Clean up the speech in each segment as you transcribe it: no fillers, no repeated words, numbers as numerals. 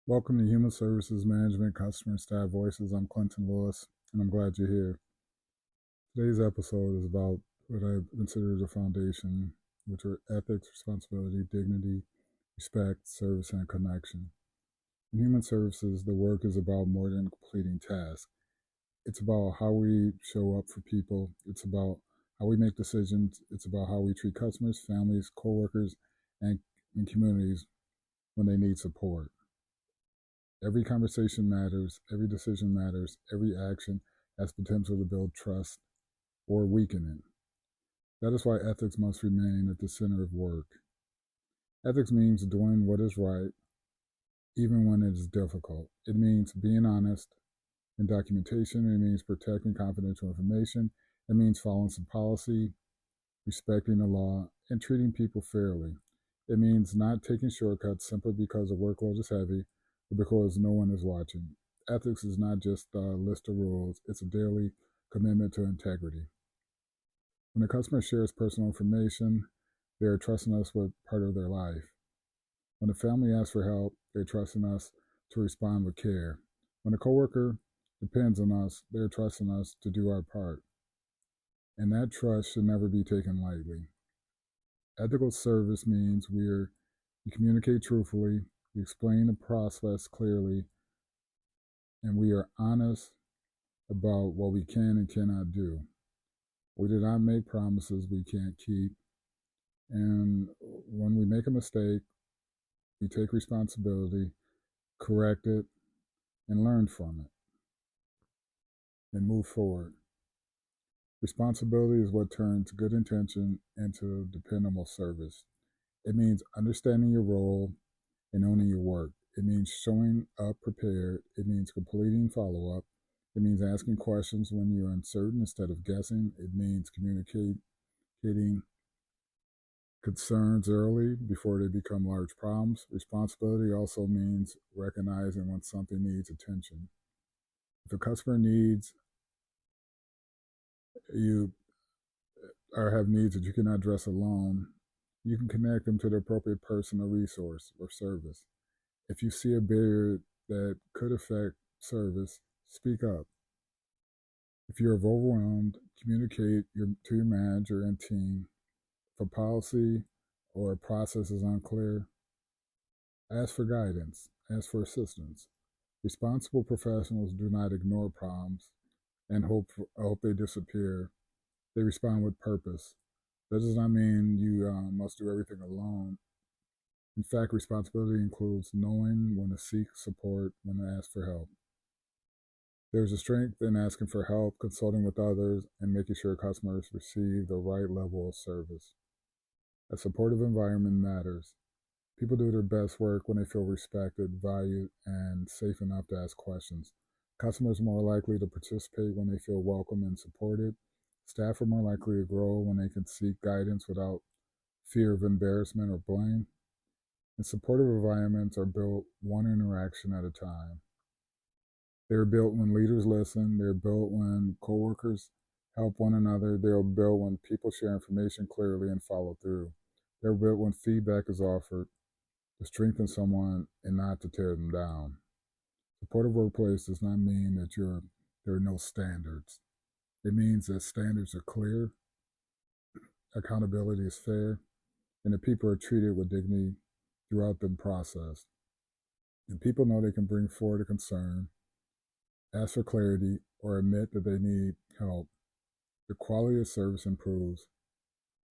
Welcome to Human Services Management Customer and Staff Voices. I'm Clinton Lewis, and I'm glad you're here. Today's episode is about what I consider the foundation, which are ethics, responsibility, dignity, respect, service, and connection. In human services, the work is about more than completing tasks. It's about how we show up for people. It's about how we make decisions. It's about how we treat customers, families, coworkers, and, and communities when they need support. Every conversation matters, every decision matters, every action has potential to build trust or weaken it. That is why ethics must remain at the center of work. Ethics means doing what is right, even when it is difficult. It means being honest in documentation. It means protecting confidential information. It means following some policy, respecting the law, and treating people fairly. It means not taking shortcuts simply because the workload is heavy or because no one is watching. Ethics is not just a list of rules, it's a daily commitment to integrity. When a customer shares personal information, they are trusting us with part of their life. When a family asks for help, they're trusting us to respond with care. When a coworker depends on us, they're trusting us to do our part. And that trust should never be taken lightly. Ethical service means we communicate truthfully, we explain the process clearly, and we are honest about what we can and cannot do. We do not make promises we can't keep. And when we make a mistake, we take responsibility, correct it, and learn from it, and move forward. Responsibility is what turns good intention into dependable service. It means understanding your role and owning your work. It means showing up prepared. It means completing follow up. It means asking questions when you're uncertain instead of guessing. It means communicating concerns early before they become large problems. Responsibility also means recognizing when something needs attention. If a customer needs you or have needs that you cannot address alone, you can connect them to the appropriate person or resource or service. If you see a barrier that could affect service, speak up. If you're overwhelmed, communicate to your manager and team. If a policy or a process is unclear, ask for guidance, ask for assistance. Responsible professionals do not ignore problems and hope they disappear. They respond with purpose. That does not mean you must do everything alone. In fact, responsibility includes knowing when to seek support, when to ask for help. There's a strength in asking for help, consulting with others, and making sure customers receive the right level of service. A supportive environment matters. People do their best work when they feel respected, valued, and safe enough to ask questions. Customers are more likely to participate when they feel welcome and supported. Staff are more likely to grow when they can seek guidance without fear of embarrassment or blame. And supportive environments are built one interaction at a time. They're built when leaders listen. They're built when coworkers help one another. They're built when people share information clearly and follow through. They're built when feedback is offered to strengthen someone and not to tear them down. Supportive workplace does not mean that there are no standards. It means that standards are clear, accountability is fair, and that people are treated with dignity throughout the process. And people know they can bring forward a concern, ask for clarity, or admit that they need help. The quality of service improves,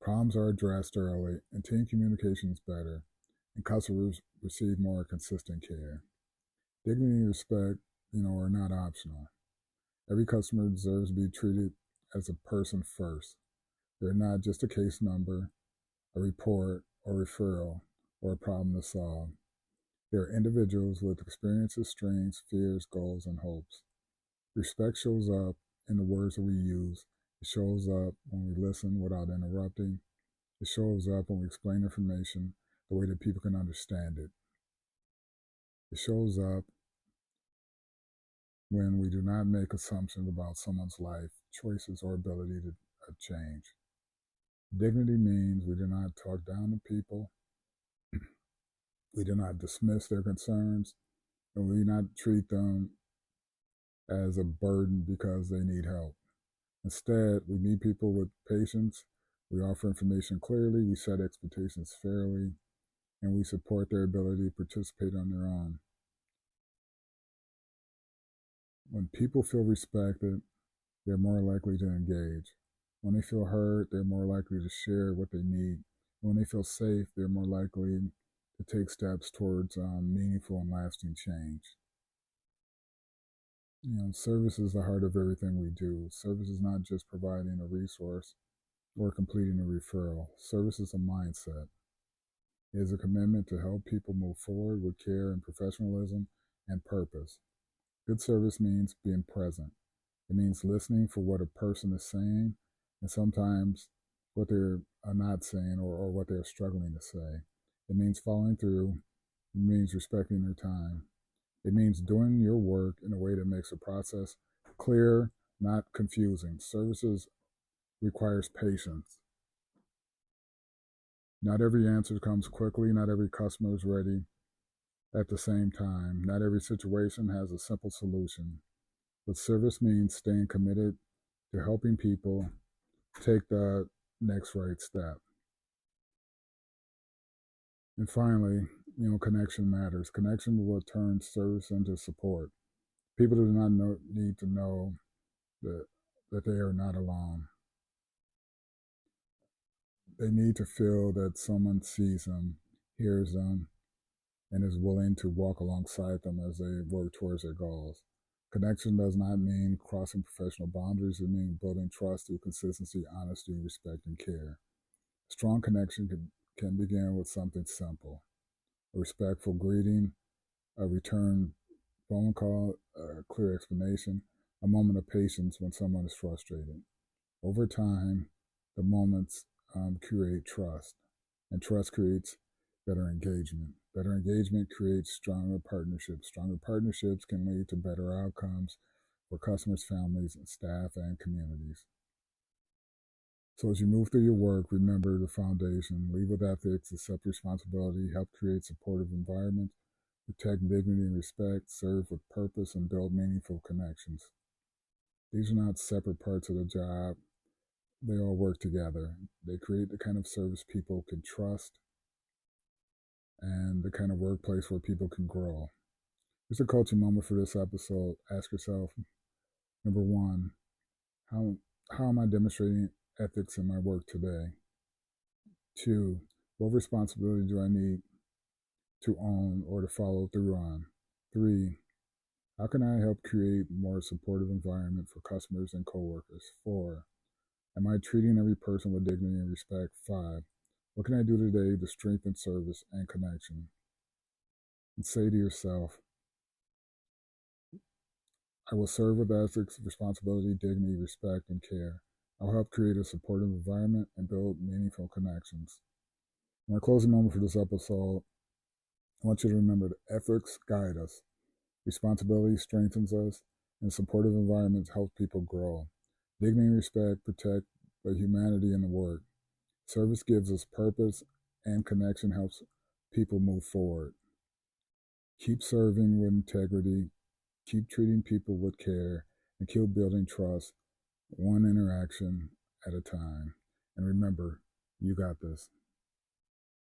problems are addressed early, and team communication is better, and customers receive more consistent care. Dignity and respect, are not optional. Every customer deserves to be treated as a person first. They're not just a case number, a report, or referral, or a problem to solve. They're individuals with experiences, strengths, fears, goals, and hopes. Respect shows up in the words that we use. It shows up when we listen without interrupting. It shows up when we explain information the way that people can understand it. It shows up when we do not make assumptions about someone's life, choices, or ability to change. Dignity means we do not talk down to people. We do not dismiss their concerns. And we not treat them as a burden because they need help. Instead, we meet people with patience, we offer information clearly, we set expectations fairly, and we support their ability to participate on their own. When people feel respected, they're more likely to engage. When they feel heard, they're more likely to share what they need. When they feel safe, they're more likely to take steps towards meaningful and lasting change. Service is the heart of everything we do. Service is not just providing a resource or completing a referral. Service is a mindset. It is a commitment to help people move forward with care and professionalism and purpose. Good service means being present. It means listening for what a person is saying and sometimes what they're not saying or what they're struggling to say. It means following through. It means respecting their time. It means doing your work in a way that makes the process clear, not confusing. Services requires patience. Not every answer comes quickly. Not every customer is ready at the same time. Not every situation has a simple solution. But service means staying committed to helping people take the next right step. And finally, connection matters. Connection will turn service into support. People do not need to know that, that they are not alone. They need to feel that someone sees them, hears them, and is willing to walk alongside them as they work towards their goals. Connection does not mean crossing professional boundaries. It means building trust through consistency, honesty, respect, and care. Strong connection can begin with something simple: a respectful greeting, a return phone call, a clear explanation, a moment of patience when someone is frustrated. Over time, the moments create trust, and trust creates better engagement. Better engagement creates stronger partnerships. Stronger partnerships can lead to better outcomes for customers, families, staff, and communities. So as you move through your work, remember the foundation: lead with ethics, accept responsibility, help create supportive environments, protect dignity and respect, serve with purpose, and build meaningful connections. These are not separate parts of the job. They all work together. They create the kind of service people can trust and the kind of workplace where people can grow. Here's a coaching moment for this episode. Ask yourself, number one, how, how am I demonstrating ethics in my work today? Two, what responsibility do I need to own or to follow through on? Three, how can I help create a more supportive environment for customers and coworkers? Four, am I treating every person with dignity and respect? Five, what can I do today to strengthen service and connection? And say to yourself, I will serve with ethics, responsibility, dignity, respect, and care. I'll help create a supportive environment and build meaningful connections. My closing moment for this episode, I want you to remember that ethics guide us, responsibility strengthens us, and supportive environments help people grow. Dignity and respect protect the humanity in the work. Service gives us purpose, and connection helps people move forward. Keep serving with integrity, keep treating people with care, and keep building trust one interaction at a time. And remember, you got this.